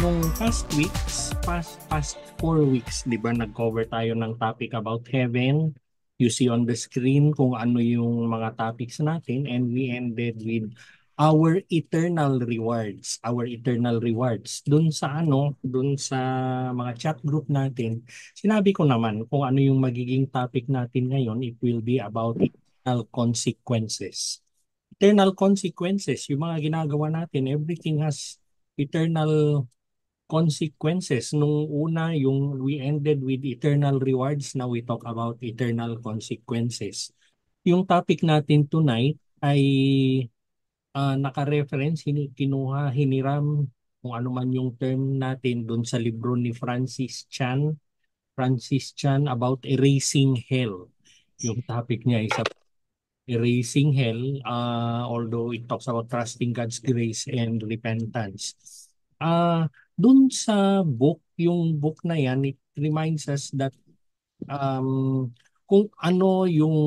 nung past 4 weeks, di ba, nag-cover tayo ng topic about heaven. You see on the screen kung ano yung mga topics natin, and we ended with our eternal rewards. Our eternal rewards. Dun sa mga chat group natin, sinabi ko naman kung ano yung magiging topic natin ngayon. It will be about eternal consequences. Eternal consequences, yung mga ginagawa natin, everything has eternal consequences. Nung una, yung we ended with eternal rewards. Now we talk about eternal consequences. Yung topic natin tonight ay naka-reference, hiniram, kung ano man yung term natin dun sa libro ni Francis Chan about erasing hell. Yung topic niya is about erasing hell, although it talks about trusting God's grace and repentance. Dun sa book, yung book na yan, it reminds us that kung ano yung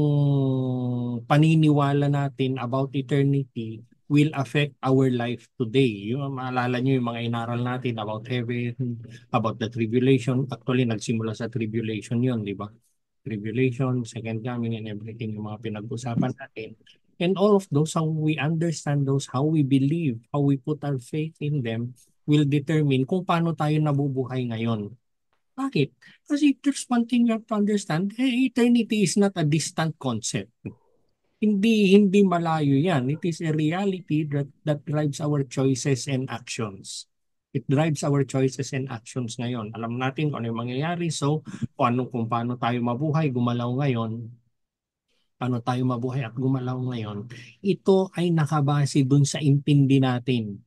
paniniwala natin about eternity will affect our life today. Yung maalala nyo yung mga inaral natin about heaven, about the tribulation. Actually, nagsimula sa tribulation yun, di ba? Tribulation, second coming, and everything yung mga pinag-usapan natin. And all of those, how we understand those, how we believe, how we put our faith in them, will determine kung paano tayo nabubuhay ngayon. Bakit? Kasi there's one thing you have to understand, eternity is not a distant concept. Hindi malayo yan. It is a reality that drives our choices and actions. It drives our choices and actions ngayon. Alam natin kung ano yung mangyayari. So, kung paano tayo mabuhay, gumalaw ngayon, paano tayo mabuhay at gumalaw ngayon, ito ay nakabase dun sa intindi natin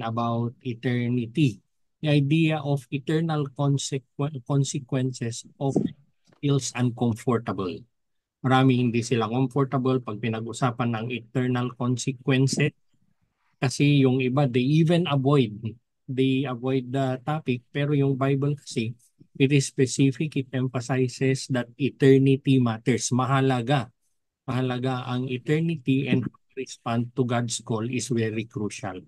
about eternity. The idea of eternal consequences of feels uncomfortable. Marami hindi sila comfortable pag pinag-usapan ng eternal consequences kasi yung iba they avoid the topic, pero yung Bible kasi it is specific, it emphasizes that eternity matters. Mahalaga ang eternity, and respond to God's call is very crucial.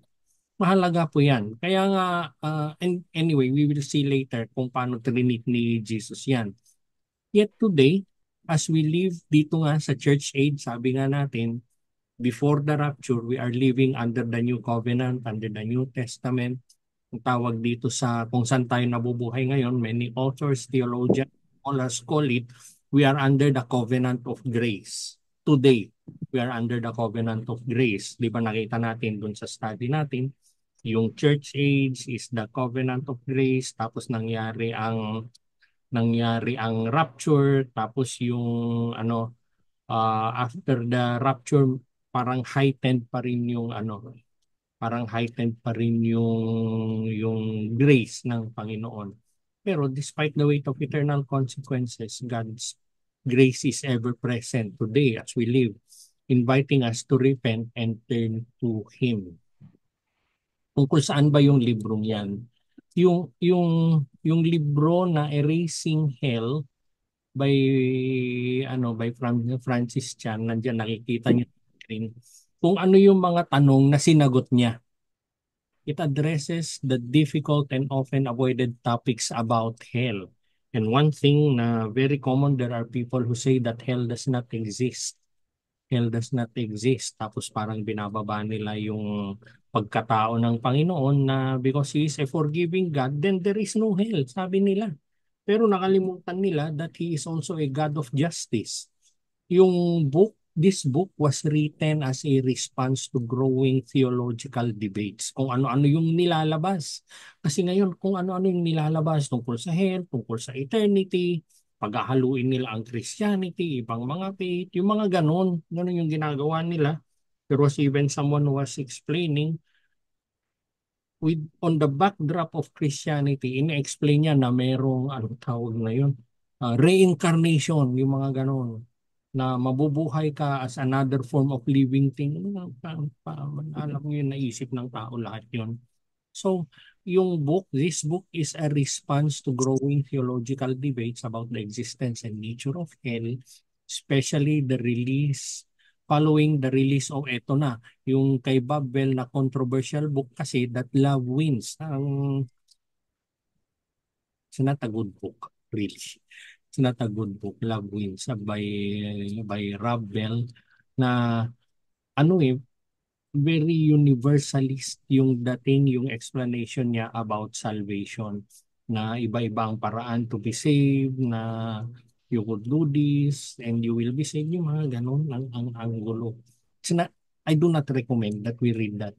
Mahalaga po yan. Kaya nga, and anyway, we will see later kung paano trinit ni Jesus yan. Yet today, as we live dito nga sa church age, sabi nga natin, before the rapture, we are living under the new covenant, under the New Testament. Ang tawag dito sa kung saan tayo nabubuhay ngayon, many authors, theologians, scholars call it, we are under the covenant of grace. Today, we are under the covenant of grace. Di ba nakita natin dun sa study natin, yung church age is the covenant of grace, tapos nangyari ang rapture, tapos yung after the rapture, parang heightened pa rin yung grace ng Panginoon. Pero despite the weight of eternal consequences, God's grace is ever present today as we live, inviting us to repent and turn to Him. Tungkol saan ba yung librong yan? Yung libro na Erasing Hell by Francis Chan, nandiyan nakikita niyo rin kung ano yung mga tanong na sinagot niya. It addresses the difficult and often avoided topics about hell. And one thing na very common, there are people who say that hell does not exist. Hell does not exist. Tapos parang binababa nila yung pagkatao ng Panginoon na because He is a forgiving God, then there is no hell, sabi nila. Pero nakalimutan nila that He is also a God of justice. This book was written as a response to growing theological debates. Kung ano-ano yung nilalabas. Kasi ngayon, kung ano-ano yung nilalabas tungkol sa hell, tungkol sa eternity, paghahaluin nila ang Christianity, ibang mga faith, yung mga ganon yung ginagawa nila. There was even someone who was explaining on the backdrop of Christianity, ina-explain niya na merong, anong tawag na yun, reincarnation, yung mga ganon, na mabubuhay ka as another form of living thing. Alam mo yun, naisip ng tao lahat yun. So, this book is a response to growing theological debates about the existence and nature of hell, especially the release following the release of eto na, yung kay Bob Bell na controversial book kasi That Love Wins. It's not a good book, really. It's not a good book. Love Wins by Rob Bell na ano very universalist yung dating, yung explanation niya about salvation na iba-iba ang paraan to be saved, na you could do this and you will be saved, yung mga ganun ang gulo. It's not, I do not recommend that we read that.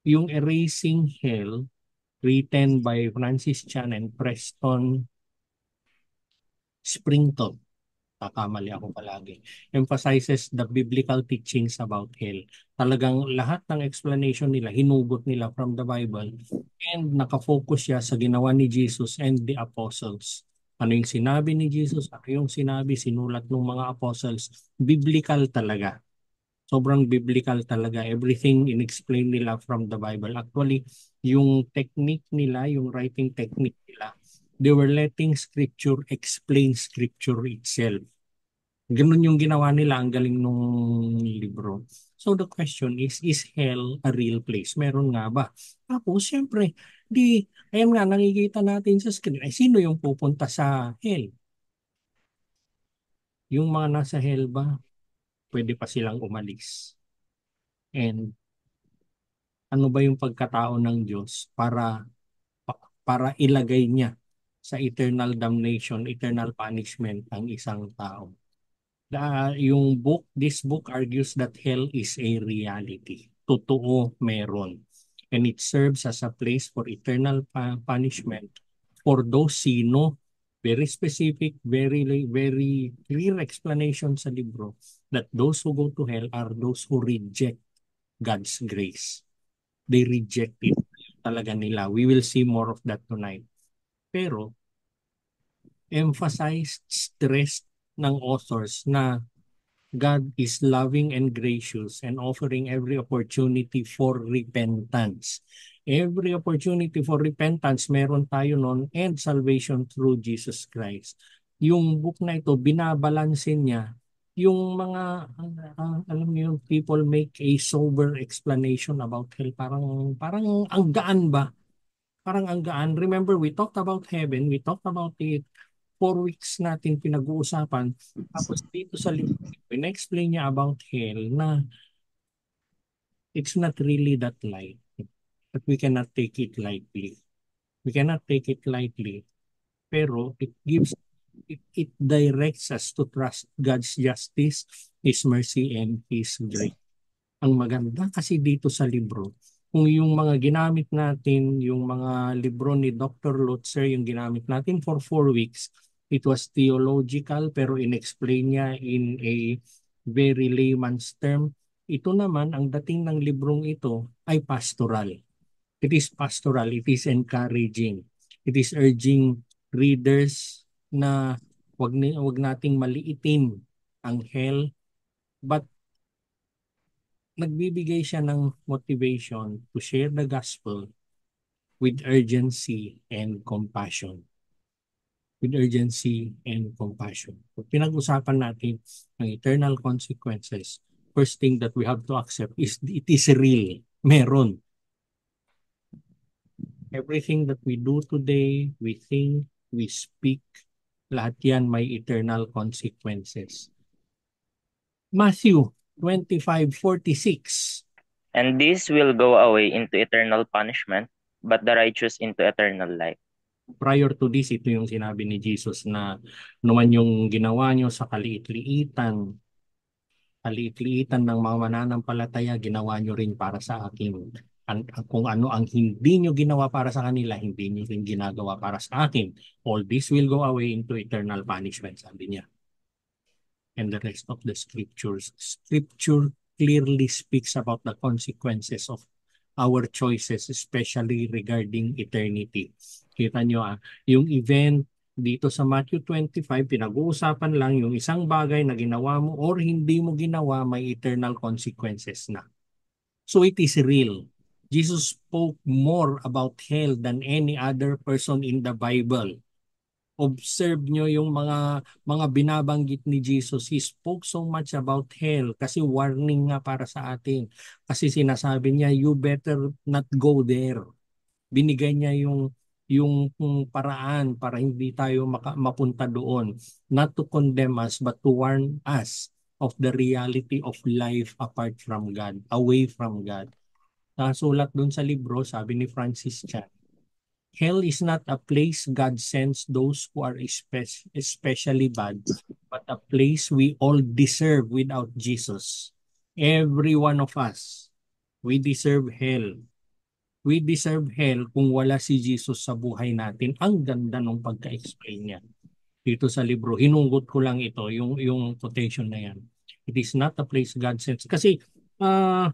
Yung Erasing Hell, written by Francis Chan and Preston Springton, kakamali ako palagi, emphasizes the biblical teachings about hell. Talagang lahat ng explanation nila, hinugot nila from the Bible and nakafocus siya sa ginawa ni Jesus and the apostles. Ano yung sinabi ni Jesus, ano yung sinabi, sinulat ng mga apostles, biblical talaga. Sobrang biblical talaga. Everything in-explain nila from the Bible. Actually, yung technique nila, yung writing technique nila, they were letting scripture explain scripture itself. Ganun yung ginawa nila, ang galing nung libro. So the question is hell a real place? Meron nga ba? Tapos, siyempre, ayan nga, nakikita natin sa screen, ay sino yung pupunta sa hell? Yung mga nasa hell ba, pwede pa silang umalis? And ano ba yung pagkatao ng Diyos para ilagay niya sa eternal damnation, eternal punishment ang isang tao? This book argues that hell is a reality. Totoo, meron. And it serves as a place for eternal punishment for those sino. Very specific, very clear explanation sa libro that those who go to hell are those who reject God's grace. They reject it talaga nila. We will see more of that tonight. Pero, emphasized, stressed ng authors na God is loving and gracious and offering every opportunity for repentance. Every opportunity for repentance, meron tayo nun, and salvation through Jesus Christ. Yung book na ito, binabalansin niya yung mga, alam niyo, people make a sober explanation about hell. Parang ang gaan ba? Parang ang gaan. Remember, we talked about heaven, we talked about it, 4 weeks natin pinag-uusapan. Tapos dito sa libro, pina-explain niya about hell na it's not really that light. But we cannot take it lightly. We cannot take it lightly. Pero it directs us to trust God's justice, His mercy, and His grace. Ang maganda kasi dito sa libro, kung yung mga ginamit natin, yung mga libro ni Dr. Lutzer, yung ginamit natin for 4 weeks, it was theological pero in-explain niya in a very layman's term. Ito naman, ang dating ng librong ito ay pastoral. It is pastoral, it is encouraging. It is urging readers na wag nating maliitin ang hell, but nagbibigay siya ng motivation to share the gospel with urgency and compassion. With urgency and compassion. Pag pinag-usapan natin ang eternal consequences, first thing that we have to accept is it is real. Meron. Everything that we do today, we think, we speak, lahat yan may eternal consequences. Matthew 25:46. And this will go away into eternal punishment, but the righteous into eternal life. Prior to this, ito yung sinabi ni Jesus na naman yung ginawa nyo sa kaliit-liitan ng mga mananampalataya, ginawa nyo rin para sa akin. Kung ano ang hindi nyo ginawa para sa kanila, hindi nyo rin ginagawa para sa akin. All this will go away into eternal punishment, sabi niya. And the rest of the scriptures. Scripture clearly speaks about the consequences of our choices, especially regarding eternity. Kita nyo yung event dito sa Matthew 25, pinag-uusapan lang yung isang bagay na ginawa mo or hindi mo ginawa, may eternal consequences na. So it is real. Jesus spoke more about hell than any other person in the Bible. Observe nyo yung mga binabanggit ni Jesus. He spoke so much about hell kasi warning nga para sa atin. Kasi sinasabi niya, you better not go there. Binigay niya yung paraan para hindi tayo mapunta doon. Not to condemn us, but to warn us of the reality of life apart from God, away from God. Sulat doon sa libro, sabi ni Francis Chan, hell is not a place God sends those who are especially bad, but a place we all deserve without Jesus. Every one of us, we deserve hell. We deserve hell kung wala si Jesus sa buhay natin. Ang ganda ng pagka-explain niya dito sa libro. Hinunggot ko lang ito, yung quotation na yan. It is not a place God sends. Kasi uh,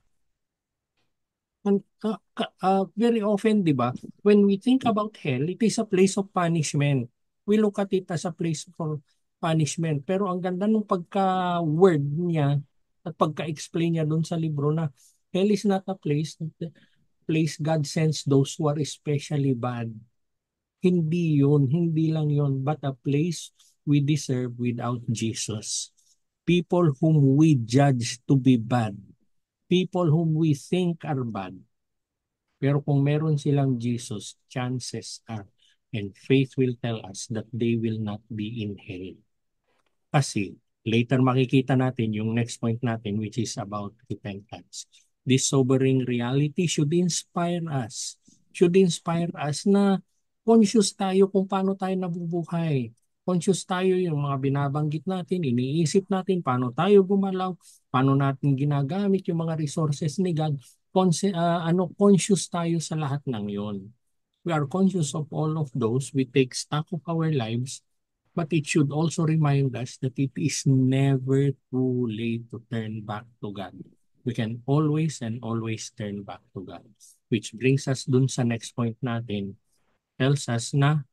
very often, di ba, when we think about hell, it is a place of punishment. We look at it as a place for punishment. Pero ang ganda ng pagka-word niya at pagka-explain niya doon sa libro na hell is not a place God sends those who are especially bad. Hindi yun, hindi lang yun, but a place we deserve without Jesus. People whom we judge to be bad. People whom we think are bad. Pero kung meron silang Jesus, chances are, and faith will tell us that they will not be in hell. Kasi later makikita natin yung next point natin which is about repentance. This sobering reality should inspire us. Should inspire us na conscious tayo kung paano tayo nabubuhay. Conscious tayo yung mga binabanggit natin, iniisip natin paano tayo gumalaw, paano natin ginagamit yung mga resources ni God. Conscious tayo sa lahat ng yon. We are conscious of all of those. We take stock of our lives. But it should also remind us that it is never too late to turn back to God. We can always and always turn back to God. Which brings us dun sa next point natin. Tells us na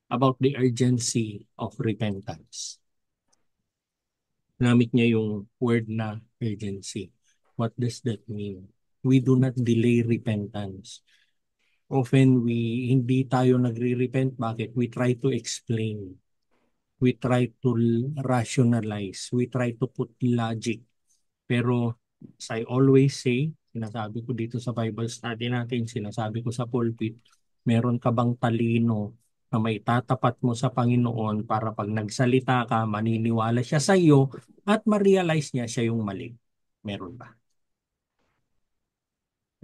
about the urgency of repentance. Namit niya yung word na urgency. What does that mean? We do not delay repentance. Often hindi tayo nagre-repent. Bakit? We try to explain. We try to rationalize. We try to put logic. Pero as I always say, sinasabi ko dito sa Bible study natin, sinasabi ko sa pulpit, meron ka bang talino na may tatapat mo sa Panginoon para pag nagsalita ka, maniniwala siya sa iyo at ma-realize niya siya yung mali? Meron ba?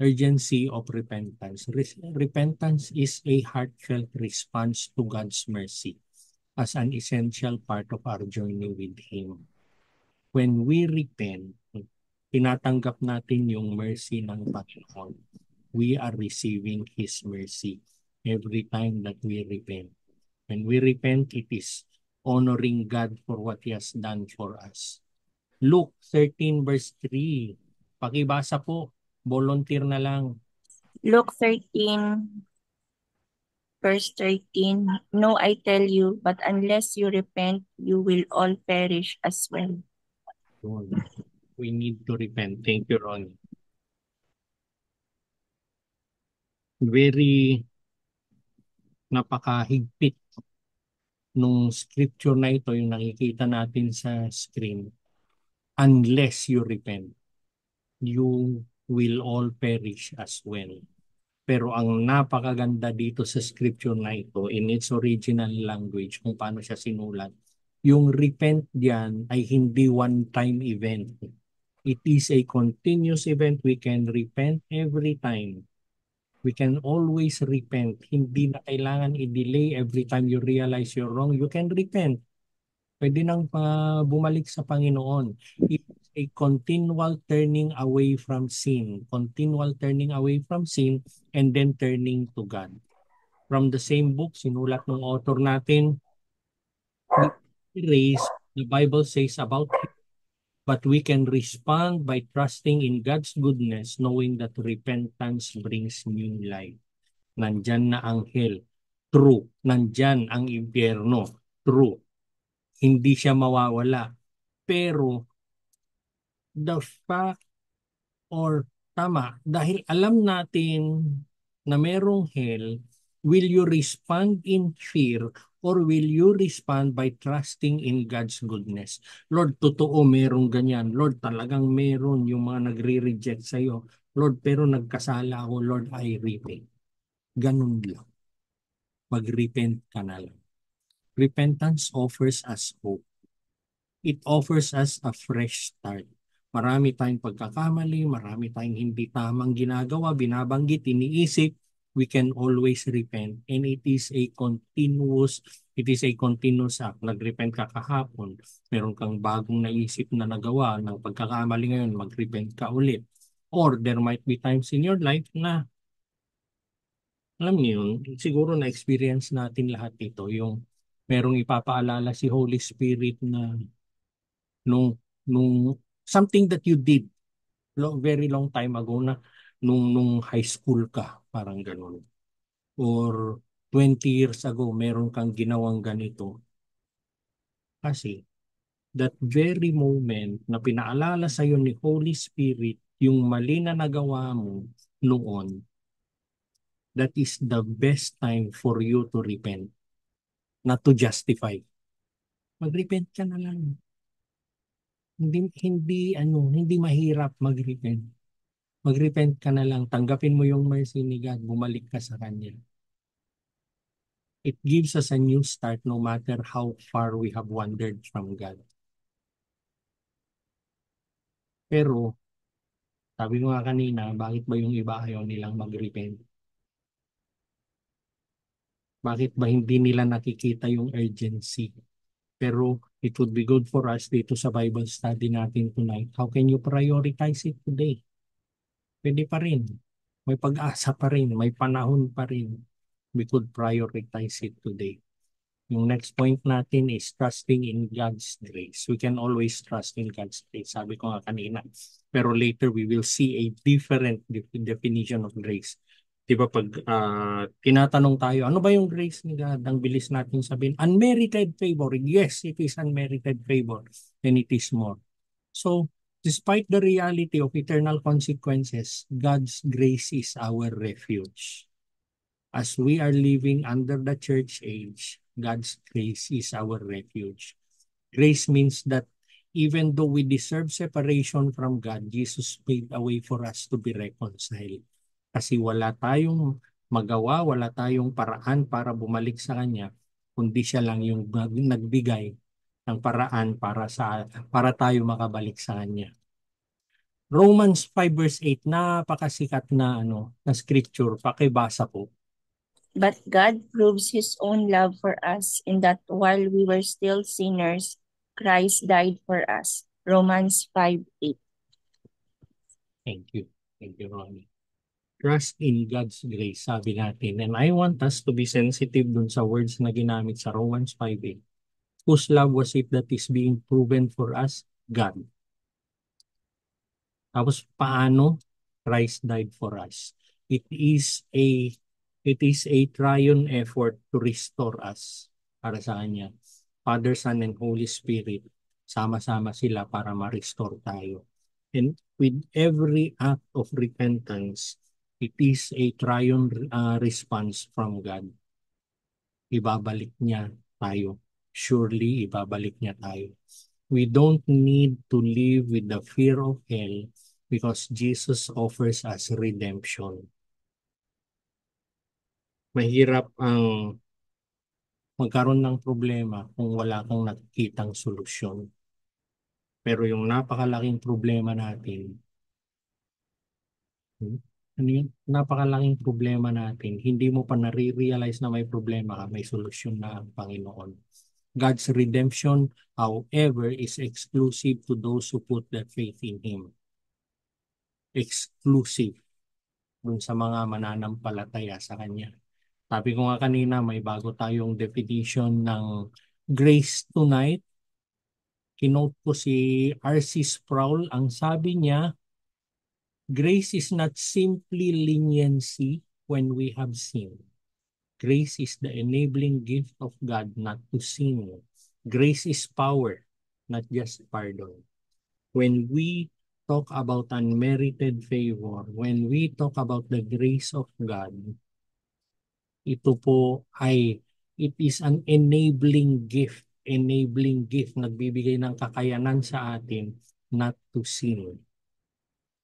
Urgency of repentance. Repentance is a heartfelt response to God's mercy as an essential part of our journey with Him. When we repent, tinatanggap natin yung mercy ng Panginoon. We are receiving His mercy every time that we repent. When we repent, it is honoring God for what He has done for us. Luke 13 verse 3. Pakibasa po. Volunteer na lang. Luke 13, verse 13. No, I tell you, but unless you repent, you will all perish as well. We need to repent. Thank you, Ronnie. Very napakahigpit nung scripture na ito, yung nakikita natin sa screen. Unless you repent, you will all perish as well. Pero ang napakaganda dito sa scripture na ito, in its original language, kung paano siya sinulat, yung repent diyan ay hindi one-time event. It is a continuous event. We can repent every time. We can always repent. Hindi na kailangan i-delay every time you realize you're wrong. You can repent. Pwede nang bumalik sa Panginoon. It's a continual turning away from sin. Continual turning away from sin and then turning to God. From the same book, sinulat ng author natin, the Bible says about him, but we can respond by trusting in God's goodness, knowing that repentance brings new life. Nandyan na ang hell. True. Nandyan ang impyerno. True. Hindi siya mawawala. Pero, the fact or tama, dahil alam natin na merong hell, will you respond in fear Or will you respond by trusting in God's goodness? Lord, totoo merong ganyan. Lord, talagang meron yung mga nagre-reject sa'yo. Lord, pero nagkasala ako. Lord, I repent. Ganun lang. Mag-repent ka na lang. Repentance offers us hope. It offers us a fresh start. Marami tayong pagkakamali, marami tayong hindi tamang ginagawa, binabanggit, iniisip. We can always repent, and it is a continuous act. Nag-repent ka kahapon, meron kang bagong naisip na nagawa ng pagkakamali ngayon, mag-repent ka ulit. Or there might be times in your life na, alam niyo yun, siguro na-experience natin lahat ito, yung merong ipapaalala si Holy Spirit na nung something that you did very long time ago na nung high school ka, parang ganun. Or 20 years ago, meron kang ginawang ganito. Kasi that very moment na pinaalala sa'yo ni Holy Spirit yung mali na nagawa mo noon, that is the best time for you to repent, not to justify. Mag-repent ka na lang. Hindi mahirap mag-repent. Mag-repent ka na lang, tanggapin mo yung mercy ni God, bumalik ka sa Kanya. It gives us a new start no matter how far we have wandered from God. Pero, sabi ko nga kanina, bakit ba yung iba ayaw nilang mag-repent? Bakit ba hindi nila nakikita yung urgency? Pero it would be good for us dito sa Bible study natin tonight. How can you prioritize it today? Pwede pa rin. May pag-asa pa rin. May panahon pa rin. We could prioritize it today. Yung next point natin is trusting in God's grace. We can always trust in God's grace. Sabi ko nga kanina. Pero later we will see a different definition of grace. Di ba pag tinatanong tayo, ano ba yung grace ni God? Ang bilis natin sabihin, unmerited favor. Yes, it is unmerited favor. And it is more. So, despite the reality of eternal consequences, God's grace is our refuge. As we are living under the church age, God's grace is our refuge. Grace means that even though we deserve separation from God, Jesus paid a way for us to be reconciled. Kasi wala tayong magawa, wala tayong paraan para bumalik sa Kanya, kundi siya lang yung nagbigay ng paraan para tayo makabalik sa Kanya. Romans 5 verse 8, napakasikat na scripture, pakibasa po. But God proves His own love for us in that while we were still sinners, Christ died for us. Romans 5:8. Thank you. Thank you, Ronnie. Trust in God's grace, sabi natin. And I want us to be sensitive dun sa words na ginamit sa Romans 5:8. Whose love was it that is being proven for us? God. Tapos paano? Christ died for us. It is a triune effort to restore us para sa Kanya. Father, Son, and Holy Spirit, sama-sama sila para ma-restore tayo. And with every act of repentance, it is a triune response from God. Ibabalik niya tayo. Surely, ibabalik niya tayo. We don't need to live with the fear of hell because Jesus offers us redemption. Mahirap ang magkaroon ng problema kung wala kang nakikitang solusyon. Pero yung napakalaking problema natin, napakalaking problema natin, hindi mo pa nare-realize na may problema ka, may solusyon na ang Panginoon. God's redemption, however, is exclusive to those who put their faith in Him. Exclusive dun sa mga mananampalataya sa Kanya. Sabi ko nga kanina, may bago tayong definition ng grace tonight. Kinote ko si R.C. Sproul. Ang sabi niya, grace is not simply leniency when we have sinned. Grace is the enabling gift of God not to sin. Grace is power, not just pardon. When we talk about unmerited favor, when we talk about the grace of God, ito po ay It is an enabling gift. Enabling gift. Nagbibigay ng kakayanan sa atin not to sin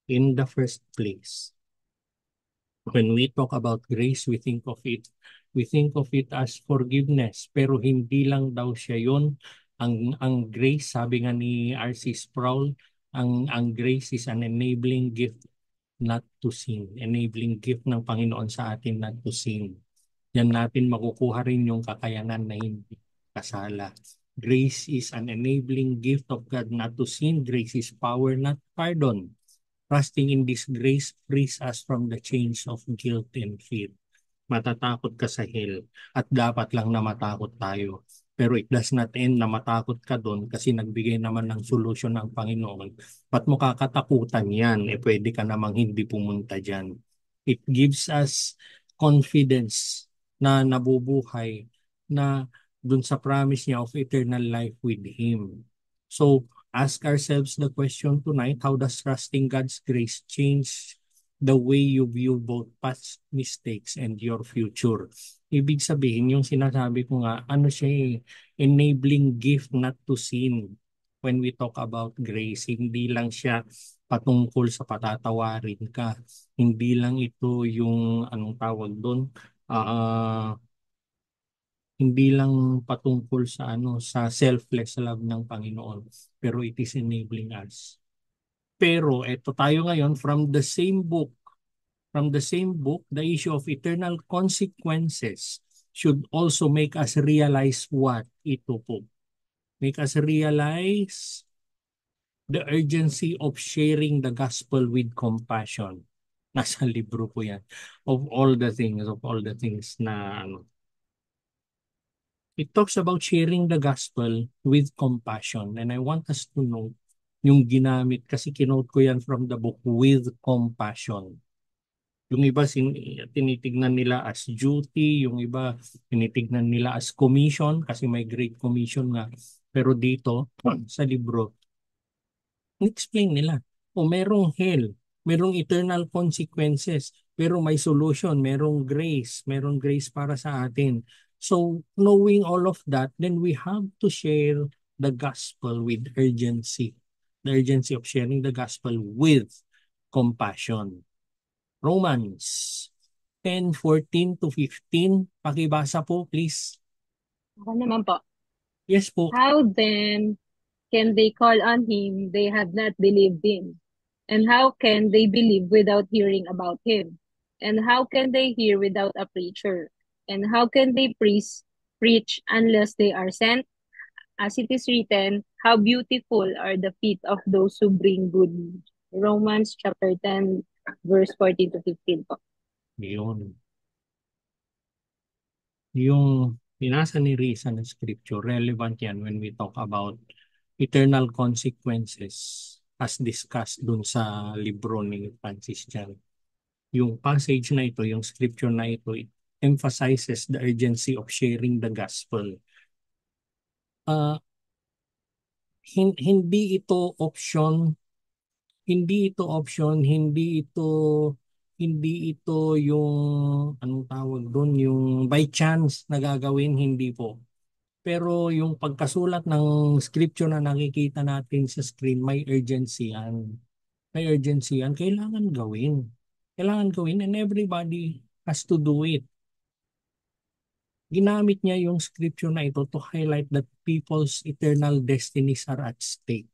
in the first place. When we talk about grace, we think of it as forgiveness. Pero hindi lang daw siya yun. Ang grace, sabi nga ni R.C. Sproul, ang grace is an enabling gift not to sin. Enabling gift ng Panginoon sa atin not to sin. Yan natin makukuha rin yung kakayanan na hindi kasala. Grace is an enabling gift of God not to sin. Grace is power, not pardon. Trusting in this grace frees us from the chains of guilt and fear. Matatakot ka sa hell at dapat lang na matakot tayo. Pero it does not end na matakot ka doon kasi nagbigay naman ng solusyon ng Panginoon. Ba't mo kakatakutan yan? Pwede ka namang hindi pumunta dyan. It gives us confidence na nabubuhay na doon sa promise niya of eternal life with Him. So, ask ourselves the question tonight, how does trusting God's grace change the way you view both past mistakes and your future? Ibig sabihin, yung sinasabi ko nga, ano siya enabling gift not to sin. When we talk about grace, hindi lang siya patungkol sa patatawarin ka. Hindi lang ito yung, anong tawag doon, hindi lang patungkol sa sa selfless love ng Panginoon, pero it is enabling us. Pero eto tayo ngayon from the same book, the issue of eternal consequences should also make us realize what ito po. Make us realize the urgency of sharing the gospel with compassion. Nasa libro po yan. Of all the things na it talks about sharing the gospel with compassion. And I want us to know yung ginamit, kasi kinote ko yan from the book, with compassion. Yung iba tinitignan nila as duty, yung iba tinitignan nila as commission, kasi may Great Commission nga. Pero dito, sa libro, explain nila, merong hell, merong eternal consequences, pero may solution, merong grace para sa atin. So, knowing all of that, then we have to share the gospel with urgency. The urgency of sharing the gospel with compassion. Romans 10:14 to 15. Pakibasa po, please. Ako naman po. Yes po. How then can they call on him they have not believed in? And how can they believe without hearing about him? And how can they hear without a preacher? And how can they preach unless they are sent? As it is written, how beautiful are the feet of those who bring good news. Romans chapter 10, verse 14 to 15 po. Yun. Yung binasa ni Risa ng scripture, relevant yan when we talk about eternal consequences as discussed dun sa libro ni Francis Chan. Yung passage na ito, yung scripture na ito, it emphasizes the urgency of sharing the gospel. Hindi ito option, hindi ito yung anong tawag doon, yung by chance na gagawin, hindi po. Pero yung pagkasulat ng scripture na nakikita natin sa screen, may urgency yan. May urgency yan. Kailangan gawin. Kailangan gawin and everybody has to do it. Ginamit niya yung scripture na ito to highlight that people's eternal destinies are at stake.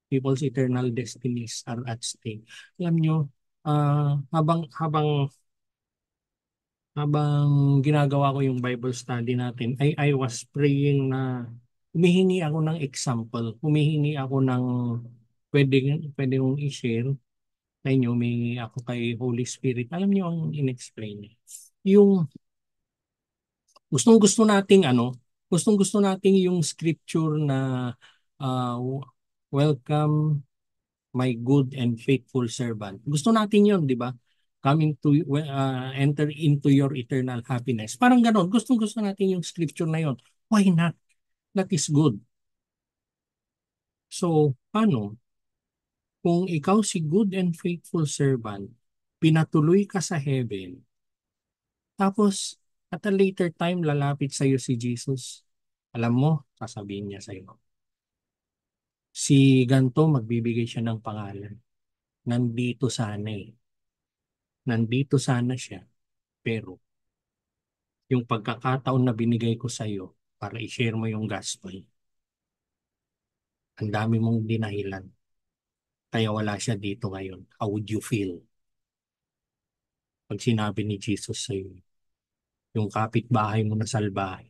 People's eternal destinies are at stake. Alam nyo, habang ginagawa ko yung Bible study natin, I was praying na humihingi ako ng example, humihingi ako ng pwede kong i-share sa inyo, humihingi ako kay Holy Spirit. Alam niyo ang in-explain niya. Yung gustong-gusto nating yung scripture na welcome my good and faithful servant. Gusto natin yun, di ba? Enter into your eternal happiness. Parang ganon. Gustong-gusto natin yung scripture na yun. Why not? That is good. So, paano? Kung ikaw si good and faithful servant, pinatuloy ka sa heaven, tapos At a later time, lalapit sa'yo si Jesus. Alam mo, sasabihin niya sa'yo, si ganto magbibigay siya ng pangalan. Nandito sana eh. Nandito sana siya. Pero yung pagkakataon na binigay ko sa'yo para i-share mo yung gospel, ang dami mong dinahilan. Kaya wala siya dito ngayon. How would you feel pag sinabi ni Jesus sa'yo, yung kapitbahay mo na salbahe,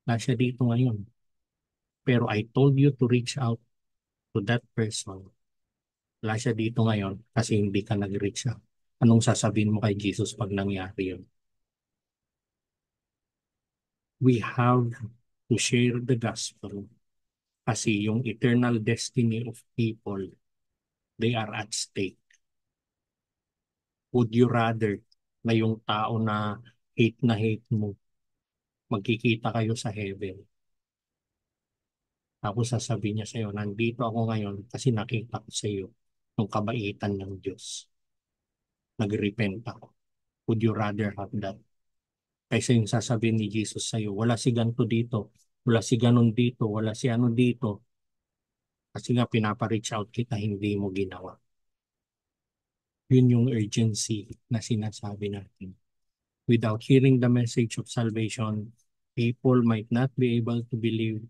wala siya dito ngayon. Pero I told you to reach out to that person. Wala siya dito ngayon kasi hindi ka nag-reach out. Anong sasabihin mo kay Jesus pag nangyari yun? We have to share the gospel kasi yung eternal destiny of people, they are at stake. Would you rather na yung tao na hate mo, magkikita kayo sa heaven? Tapos sasabihin niya sa'yo, nandito ako ngayon kasi nakita ko sa iyo yung kabaitan ng Diyos. Nag-repent ako. Would you rather have that? Kaysa yung sasabihin ni Jesus sa'yo, wala si ganito dito, wala si ganon dito, wala si ano dito. Kasi nga pinapa-reach out kita, hindi mo ginawa. Yun yung urgency na sinasabi natin. Without hearing the message of salvation, people might not be able to believe,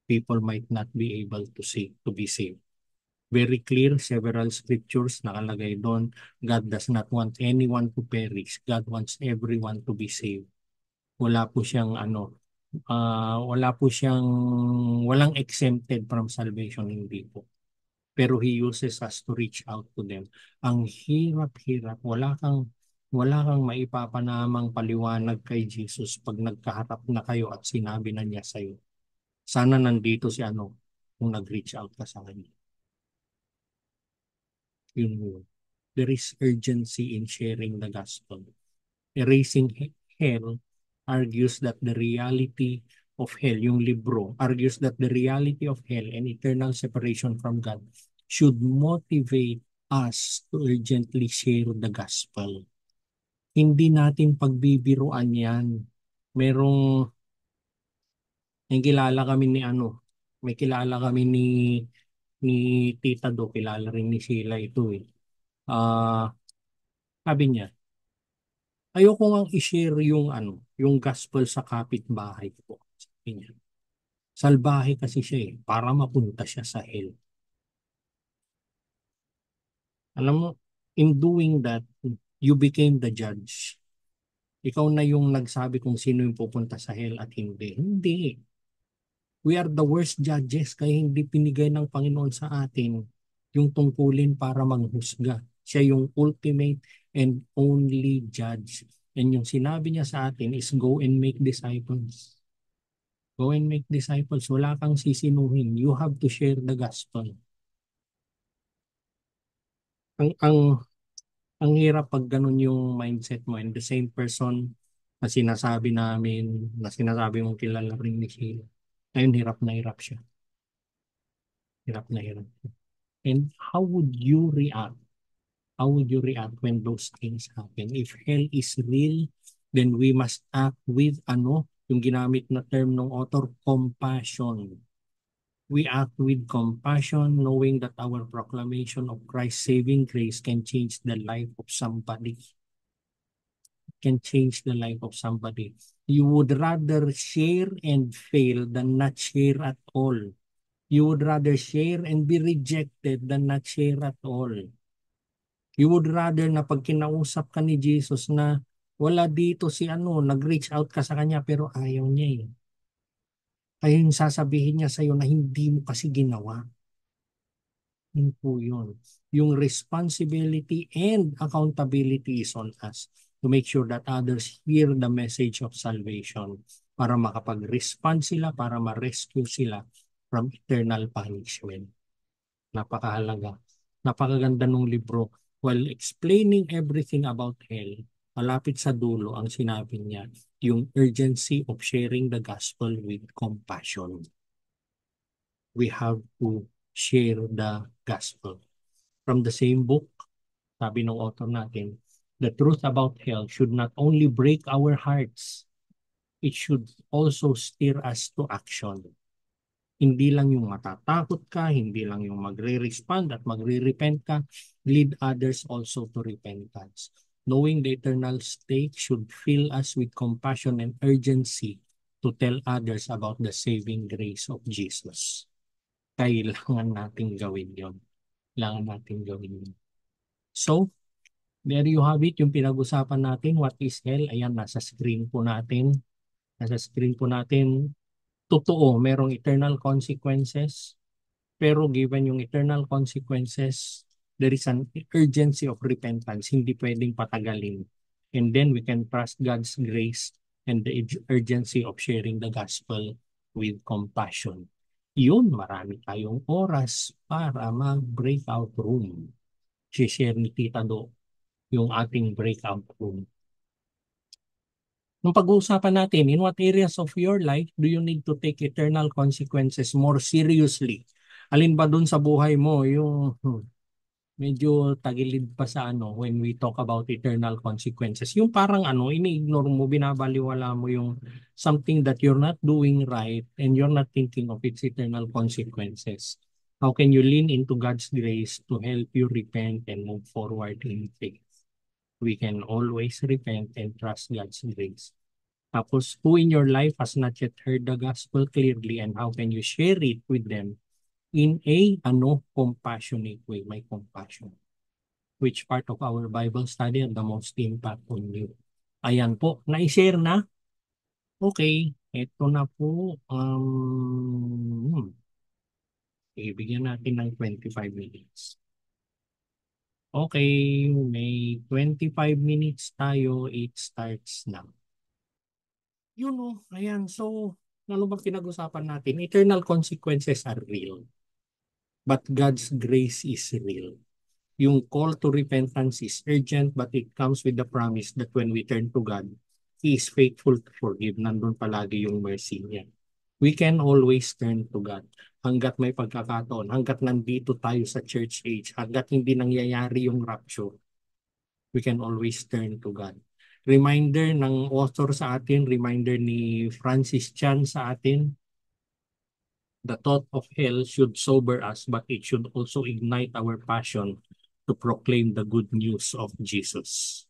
people might not be able to be saved. Very clear, several scriptures nakalagay doon. God does not want anyone to perish. God wants everyone to be saved. Wala po siyang walang exempted from salvation, hindi po. Pero He uses us to reach out to them. Ang hirap-hirap, wala kang maipapanamang paliwanag kay Jesus pag nagkaharap na kayo at sinabi na niya sa'yo. Sana nandito si kung nag-reach out ka sa kanya. Yun. There is urgency in sharing the gospel. Erasing hell argues that the reality of hell, yung libro, argues that the reality of hell and eternal separation from God should motivate us to urgently share the gospel. Hindi natin pagbibiruan yan. May kilala kami ni Tita Do, kilala rin ni Sheila ito eh. Sabi niya, ayoko nga i-share yung gospel sa kapitbahay ko. Sabi niya, salbahe kasi siya eh, para mapunta siya sa hell. Alam mo, in doing that, you became the judge. Ikaw na yung nagsabi kung sino yung pupunta sa hell at hindi. Hindi. We are the worst judges kaya hindi pinigay ng Panginoon sa atin yung tungkulin para manghusga. Siya yung ultimate and only judge. And yung sinabi niya sa atin is go and make disciples. Go and make disciples. Wala kang sisinuhin. You have to share the gospel. Ang hirap pag ganun yung mindset mo and the same person na sinasabi mong kilala rin ni Sheila. Ngayon, hirap na hirap siya. Hirap na hirap. And how would you react? How would you react when those things happen? If hell is real, then we must act with yung ginamit na term ng author, compassion. We act with compassion, knowing that our proclamation of Christ's saving grace can change the life of somebody. Can change the life of somebody. You would rather share and fail than not share at all. You would rather share and be rejected than not share at all. You would rather na pag kinausap ka ni Jesus na wala dito nag-reach out ka sa kanya pero ayaw niya eh. Kaya yung sasabihin niya sa'yo na hindi mo kasi ginawa. Yun po yun. Yung responsibility and accountability is on us to make sure that others hear the message of salvation para makapag-respond sila, para ma-rescue sila from eternal punishment. Napakahalaga. Napakaganda ng libro. While explaining everything about hell, malapit sa dulo ang sinabi niya, yung urgency of sharing the gospel with compassion. We have to share the gospel. From the same book, sabi ng author natin, The truth about hell should not only break our hearts, it should also steer us to action. Hindi lang yung matatakot ka, hindi lang yung magre-respond at magre-repent ka, lead others also to repentance. Knowing the eternal stake should fill us with compassion and urgency to tell others about the saving grace of Jesus. Kailangan natin gawin yon. Kailangan natin gawin yun. So, there you have it, yung pinag-usapan natin, what is hell? Ayan, nasa screen po natin. Nasa screen po natin. Totoo, merong eternal consequences. Pero given yung eternal consequences, there is an urgency of repentance. Hindi pwedeng patagalin. And then we can trust God's grace and the urgency of sharing the gospel with compassion. Yun, marami tayong oras para mag-breakout room. Si-share ni Tita Do yung ating breakout room. Nung pag-uusapan natin, in what areas of your life do you need to take eternal consequences more seriously? Alin ba dun sa buhay mo yung medyo tagilid pa sa when we talk about eternal consequences? Yung parang ini-ignore mo, binabaliwala mo yung something that you're not doing right and you're not thinking of its eternal consequences. How can you lean into God's grace to help you repent and move forward in faith? We can always repent and trust God's grace. Tapos, who in your life has not yet heard the gospel clearly and how can you share it with them in a compassionate way? May compassion. Which part of our Bible study had the most impact on you? Ayan po, na-share na? Okay, eto na po. Ibigyan natin ng 25 minutes. Okay, may 25 minutes tayo. It starts now. Ayan. So, ano bang pinag-usapan natin? Eternal consequences are real. But God's grace is real. Yung call to repentance is urgent, but it comes with the promise that when we turn to God, He is faithful to forgive. Nandun palagi yung mercy niya. We can always turn to God. Hanggat may pagkakataon, hanggat nandito tayo sa church age, hanggat hindi nangyayari yung rapture, we can always turn to God. Reminder ng author sa atin, reminder ni Francis Chan sa atin, the thought of hell should sober us, but it should also ignite our passion to proclaim the good news of Jesus.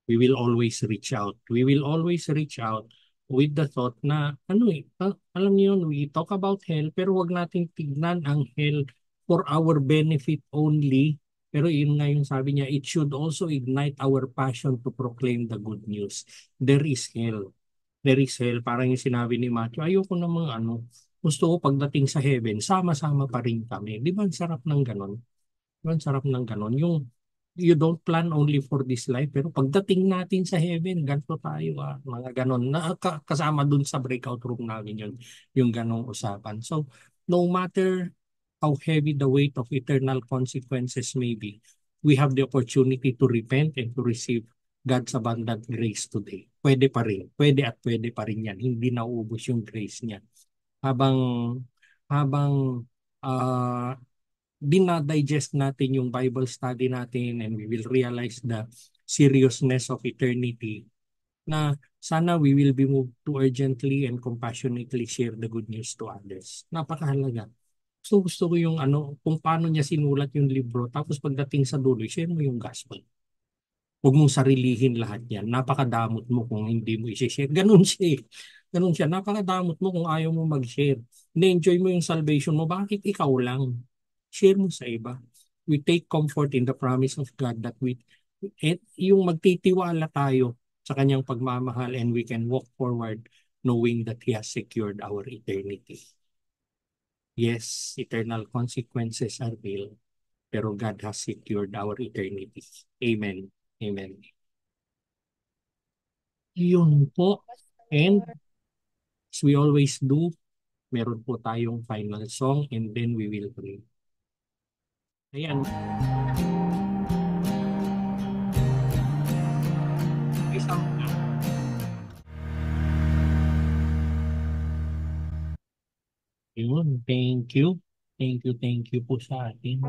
We will always reach out. We will always reach out with the thought na, alam niyo yun, we talk about hell, pero wag natin tignan ang hell for our benefit only. Pero yun nga yung sabi niya, it should also ignite our passion to proclaim the good news. There is hell. There is hell. Parang yung sinabi ni Matthew, ayoko namang gusto ko pagdating sa heaven, sama-sama pa rin kami. Di ba ang sarap ng ganon? Di ba ang sarap ng ganon? Yung you don't plan only for this life, pero pagdating natin sa heaven, ganito tayo, mga ganon. Kasama dun sa breakout room namin yun, yung ganong usapan. So, no matter how heavy the weight of eternal consequences may be, we have the opportunity to repent and to receive God's abundant grace today. Pwede pa rin. Pwede at pwede pa rin yan. Hindi nauubos yung grace niya. Habang dinadigest natin yung Bible study natin and we will realize the seriousness of eternity, na sana we will be moved to urgently and compassionately share the good news to others. Napakahalaga. So gusto ko yung kung paano niya sinulat yung libro, tapos pagdating sa dulo, share mo yung gospel. Huwag mong sarilihin lahat yan. Napakadamot mo kung hindi mo i-share. Ganun siya. Ganun siya. Napakadamot mo kung ayaw mo mag-share. Na-enjoy mo yung salvation mo. Bakit ikaw lang? Share mo sa iba. We take comfort in the promise of God that yung magtitiwala tayo sa kanyang pagmamahal and we can walk forward knowing that He has secured our eternity. Yes, eternal consequences are real, pero God has secured our eternity. Amen. Amen. Yun po. And as we always do, meron po tayong final song and then we will pray. Ayan. Yun, thank you. Thank you po sa atin.